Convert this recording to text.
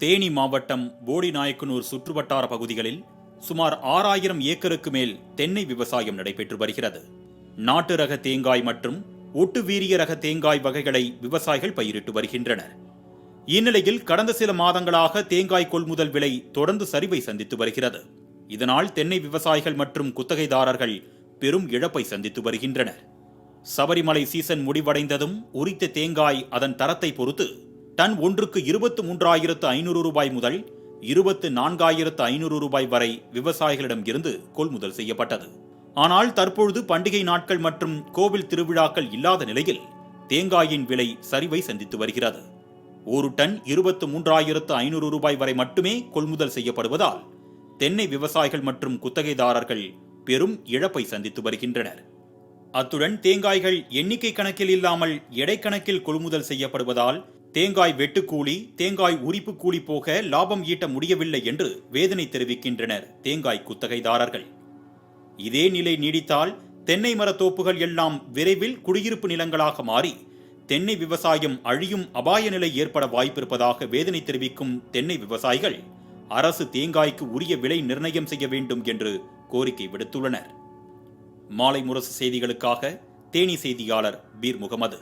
தேனி மாவட்டம் போடிநாயக்கனூர் சுற்றுவட்டார பகுதிகளில் சுமார் 6000 ஏக்கருக்கு மேல் தென்னை விவசாயம் நடைபெற்று வருகிறது. நாட்டு ரக தேங்காய் மற்றும் ஒட்டு வீரிய ரக தேங்காய் வகைகளை விவசாயிகள் பயிரிட்டு வருகின்றனர். இந்நிலையில் கடந்த சில மாதங்களாக தேங்காய் கொள்முதல் விலை தொடர்ந்து சரிவை சந்தித்து வருகிறது. இதனால் தென்னை விவசாயிகள் மற்றும் குத்தகைதாரர்கள் பெரும் இழப்பை சந்தித்து வருகின்றனர். சபரிமலை சீசன் முடிவடைந்ததும் உரித்த தேங்காய் அதன் தரத்தை பொறுத்து டன் ஒன்றுக்கு 23,500 ரூபாய் முதல் 24,500 ரூபாய் வரை விவசாயிகளிடம் இருந்து கொள்முதல் செய்யப்பட்டது. ஆனால் தற்பொழுது பண்டிகை நாட்கள் மற்றும் கோவில் திருவிழாக்கள் இல்லாத நிலையில் தேங்காயின் விலை சரிவை சந்தித்து வருகிறது. ஒரு டன் 23,500 ரூபாய் வரை மட்டுமே கொள்முதல் செய்யப்படுவதால் தென்னை விவசாயிகள் மற்றும் குத்தகைதாரர்கள் பெரும் இழப்பை சந்தித்து வருகின்றனர். அத்துடன் தேங்காய்கள் எண்ணிக்கை கணக்கில் இல்லாமல் எடை கணக்கில் கொள்முதல் செய்யப்படுவதால் தேங்காய் வெட்டுக்கூலி, தேங்காய் உரிப்பு கூலி போக லாபம் ஈட்ட முடியவில்லை என்று வேதனை தெரிவிக்கின்றனர் தேங்காய் குத்தகைதாரர்கள். இதே நிலை நீடித்தால் தென்னை மரத்தோப்புகள் எல்லாம் விரைவில் குடியிருப்பு நிலங்களாக மாறி தென்னை விவசாயம் அழியும் அபாய நிலை ஏற்பட வாய்ப்பிருப்பதாக வேதனை தெரிவிக்கும் தென்னை விவசாயிகள் அரசு தேங்காய்க்கு உரிய விலை நிர்ணயம் செய்ய வேண்டும் என்று கோரிக்கை விடுத்துள்ளனர். மாலை முரசு செய்திகளுக்காக தேனி செய்தியாளர் பீர் முகமது.